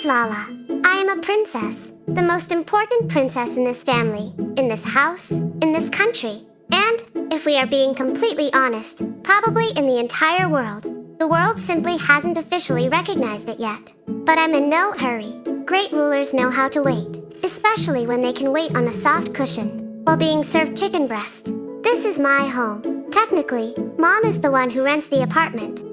is Lala. I am a princess, the most important princess in this family, in this house, in this country, and, if we are being completely honest, probably in the entire world. The world simply hasn't officially recognized it yet. But I'm in no hurry. Great rulers know how to wait, especially when they can wait on a soft cushion while being served chicken breast. This is my home. Technically, Mom is the one who rents the apartment.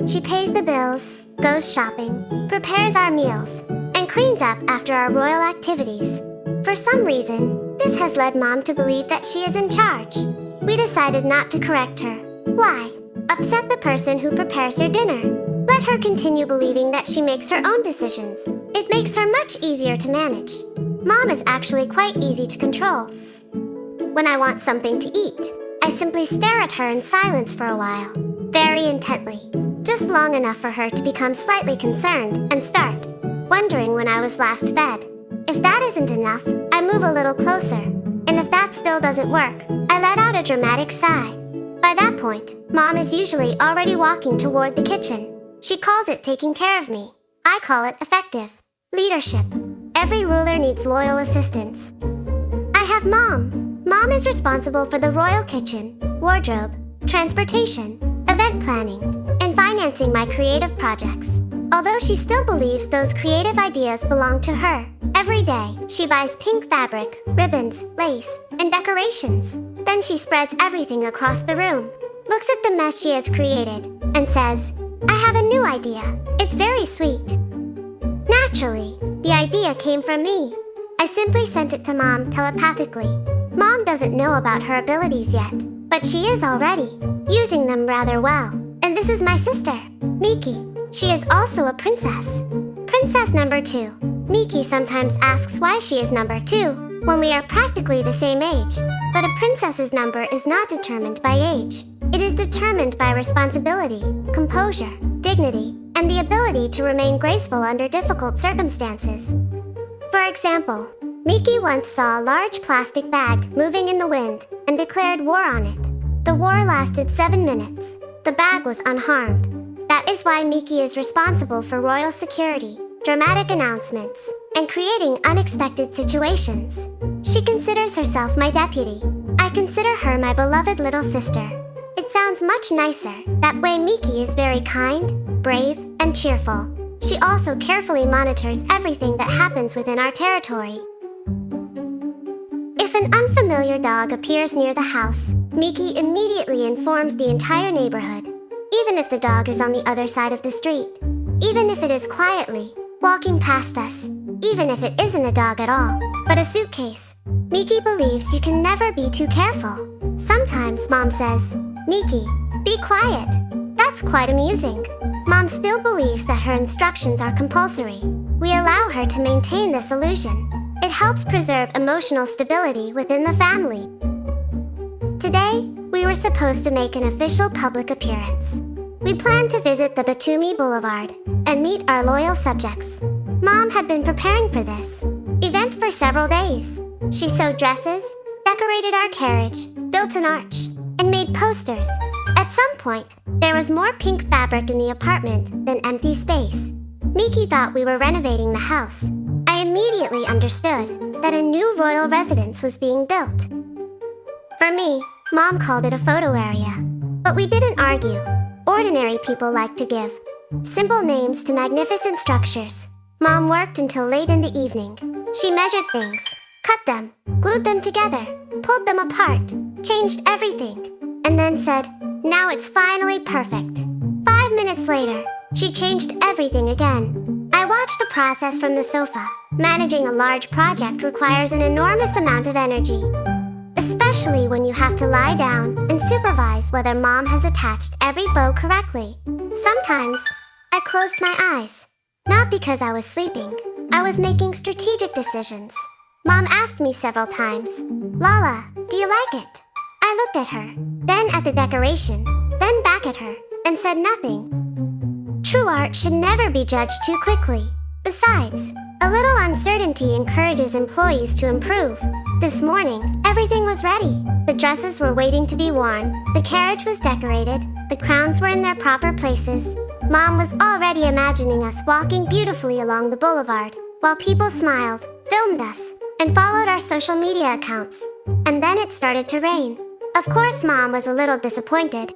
She pays the bills, goes shopping, prepares our meals, and cleans up after our royal activities. For some reason, this has led Mom to believe that she is in charge. We decided not to correct her. Why? Upset the person who prepares her dinner. Let her continue believing that she makes her own decisions. It makes her much easier to manage. Mom is actually quite easy to control. When I want something to eat, I simply stare at her in silence for a while, very intently, just long enough for her to become slightly concerned and start wondering when I was last fed. If that isn't enough, I move a little closer, and if that still doesn't work, I let out a dramatic sigh. By that point, Mom is usually already walking toward the kitchen. She calls it taking care of me. I call it effective leadership. Every ruler needs loyal assistants. I have Mom. Mom is responsible for the royal kitchen, wardrobe, transportation, event planning, and financing my creative projects. Although she still believes those creative ideas belong to her, every day she buys pink fabric, ribbons, lace, and decorations. Then she spreads everything across the room, looks at the mess she has created, and says, "I have a new idea. It's very sweet." Naturally, the idea came from me. I simply sent it to Mom telepathically. Mom doesn't know about her abilities yet, but she is already using them rather well. And this is my sister, Miki. She is also a princess. Princess number 2. Miki sometimes asks why she is number 2 when we are practically the same age. But a princess's number is not determined by age. It is determined by responsibility, composure, dignity, and the ability to remain graceful under difficult circumstances. For example, Miki once saw a large plastic bag moving in the wind and declared war on it. The war lasted 7 minutes. The bag was unharmed. That is why Miki is responsible for royal security, dramatic announcements, and creating unexpected situations. She considers herself my deputy. I consider her my beloved little sister. It sounds much nicer. That way Miki is very kind, brave, and cheerful. She also carefully monitors everything that happens within our territory. If an unfamiliar dog appears near the house, Miki immediately informs the entire neighborhood, even if the dog is on the other side of the street, even if it is quietly walking past us, even if it isn't a dog at all, but a suitcase. Miki believes you can never be too careful. Sometimes Mom says, "Miki, be quiet." That's quite amusing. Mom still believes that her instructions are compulsory. We allow her to maintain this illusion. It helps preserve emotional stability within the family. Today, we were supposed to make an official public appearance. We planned to visit the Batumi Boulevard and meet our loyal subjects. Mom had been preparing for this event for several days. She sewed dresses, decorated our carriage, built an arch, and made posters. At some point, there was more pink fabric in the apartment than empty space. Miki thought we were renovating the house. I immediately understood that a new royal residence was being built. For me, Mom called it a photo area. But we didn't argue. Ordinary people like to give simple names to magnificent structures. Mom worked until late in the evening. She measured things, cut them, glued them together, pulled them apart, changed everything, and then said, "Now it's finally perfect." 5 minutes later, she changed everything again. I watched the process from the sofa. Managing a large project requires an enormous amount of energy, especially when you have to lie down and supervise whether Mom has attached every bow correctly. Sometimes, I closed my eyes. Not because I was sleeping. I was making strategic decisions. Mom asked me several times, "Lala, do you like it?" I looked at her, then at the decoration, then back at her, and said nothing. True art should never be judged too quickly. Besides, a little uncertainty encourages employees to improve. This morning, everything was ready. The dresses were waiting to be worn, the carriage was decorated, the crowns were in their proper places. Mom was already imagining us walking beautifully along the boulevard, while people smiled, filmed us, and followed our social media accounts. And then it started to rain. Of course, Mom was a little disappointed.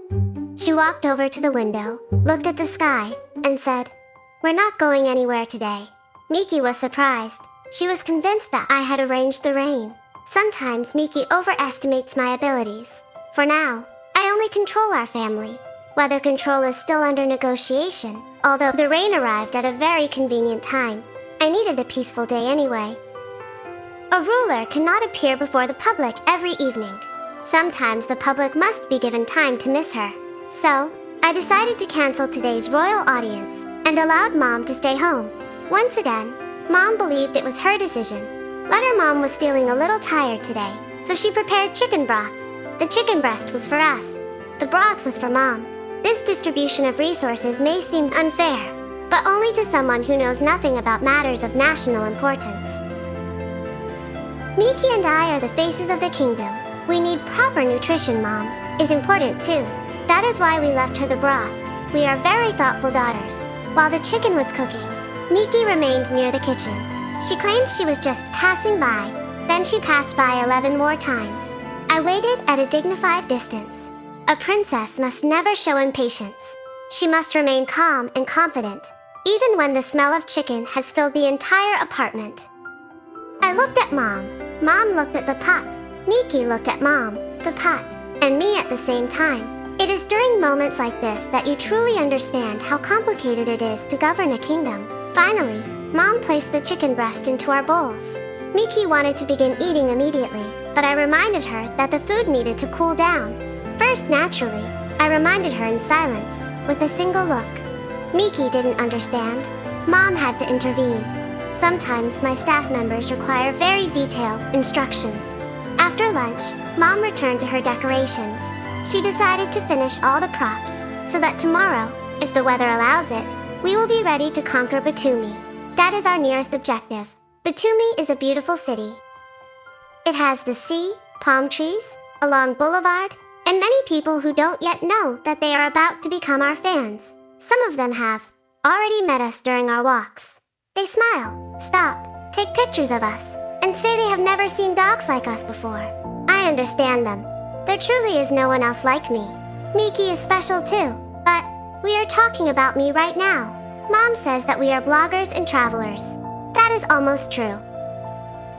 She walked over to the window, looked at the sky, and said, "We're not going anywhere today." Miki was surprised. She was convinced that I had arranged the rain. Sometimes Miki overestimates my abilities. For now, I only control our family. Weather control is still under negotiation, although the rain arrived at a very convenient time. I needed a peaceful day anyway. A ruler cannot appear before the public every evening. Sometimes the public must be given time to miss her. So, I decided to cancel today's royal audience and allowed Mom to stay home. Once again, Mom believed it was her decision. Later, Mom was feeling a little tired today, so she prepared chicken broth. The chicken breast was for us. The broth was for Mom. This distribution of resources may seem unfair, but only to someone who knows nothing about matters of national importance. Miki and I are the faces of the kingdom. We need proper nutrition, Mom. Is important too. That is why we left her the broth. We are very thoughtful daughters. While the chicken was cooking, Miki remained near the kitchen. She claimed she was just passing by. Then she passed by 11 more times. I waited at a dignified distance. A princess must never show impatience. She must remain calm and confident, even when the smell of chicken has filled the entire apartment. I looked at Mom. Mom looked at the pot. Miki looked at Mom, the pot, and me at the same time. It is during moments like this that you truly understand how complicated it is to govern a kingdom. Finally, Mom placed the chicken breast into our bowls. Miki wanted to begin eating immediately, but I reminded her that the food needed to cool down. First, naturally, I reminded her in silence, with a single look. Miki didn't understand. Mom had to intervene. Sometimes my staff members require very detailed instructions. After lunch, Mom returned to her decorations. She decided to finish all the props, so that tomorrow, if the weather allows it, we will be ready to conquer Batumi. That is our nearest objective. Batumi is a beautiful city. It has the sea, palm trees, a long boulevard, and many people who don't yet know that they are about to become our fans. Some of them have already met us during our walks. They smile, stop, take pictures of us, and say they have never seen dogs like us before. I understand them. There truly is no one else like me. Miki is special too, but we are talking about me right now. Mom says that we are bloggers and travelers. That is almost true.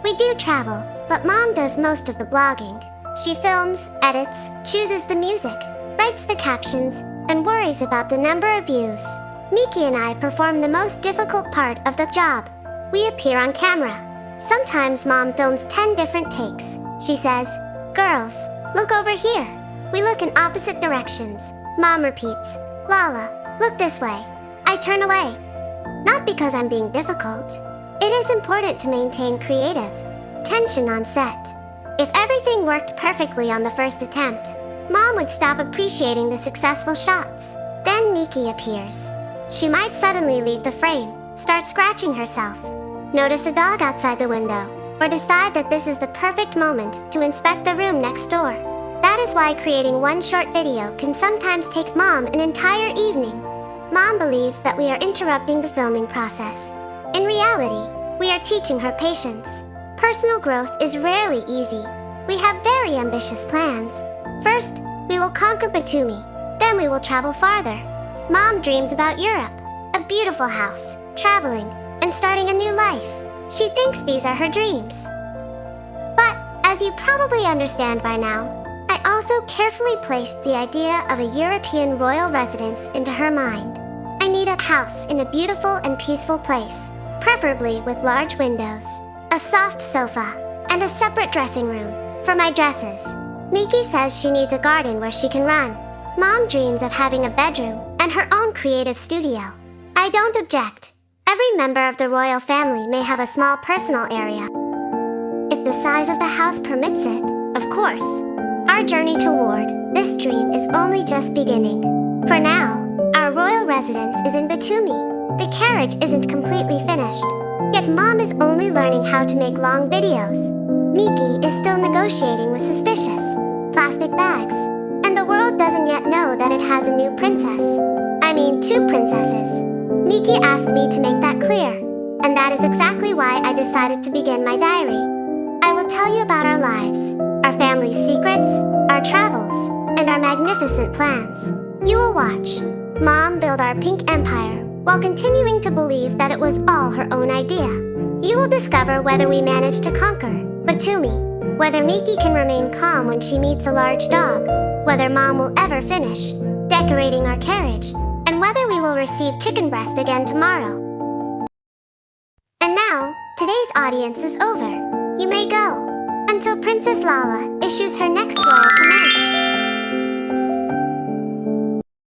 We do travel, but Mom does most of the blogging. She films, edits, chooses the music, writes the captions, and worries about the number of views. Miki and I perform the most difficult part of the job. We appear on camera. Sometimes Mom films 10 different takes. She says, "Girls, look over here." We look in opposite directions. Mom repeats, "Lala, look this way." I turn away. Not because I'm being difficult. It is important to maintain creative tension on set. If everything worked perfectly on the first attempt, Mom would stop appreciating the successful shots. Then Miki appears. She might suddenly leave the frame, start scratching herself, notice a dog outside the window, or decide that this is the perfect moment to inspect the room next door. That is why creating one short video can sometimes take Mom an entire evening. Mom believes that we are interrupting the filming process. In reality, we are teaching her patience. Personal growth is rarely easy. We have very ambitious plans. First, we will conquer Batumi. Then we will travel farther. Mom dreams about Europe, a beautiful house, traveling, and starting a new life. She thinks these are her dreams. But, as you probably understand by now, I also carefully placed the idea of a European royal residence into her mind. I need a house in a beautiful and peaceful place, preferably with large windows, a soft sofa, and a separate dressing room for my dresses. Miki says she needs a garden where she can run. Mom dreams of having a bedroom and her own creative studio. I don't object. Every member of the royal family may have a small personal area, if the size of the house permits it, of course. Our journey toward this dream is only just beginning. For now, our royal residence is in Batumi. The carriage isn't completely finished, yet Mom is only learning how to make long videos. Miki is still negotiating with suspicious plastic bags, and the world doesn't yet know that it has a new princess. mean two princesses. Miki asked me to make that clear, and that is exactly why I decided to begin my diary. I will tell you about our lives, our family's secrets, our travels, and our magnificent plans. You will watch Mom build our pink empire while continuing to believe that it was all her own idea. You will discover whether we managed to conquer Batumi, whether Miki can remain calm when she meets a large dog, whether Mom will ever finish decorating our carriage, and whether we will receive chicken breast again tomorrow. And now, today's audience is over. You may go, until Princess Lala issues her next royal command.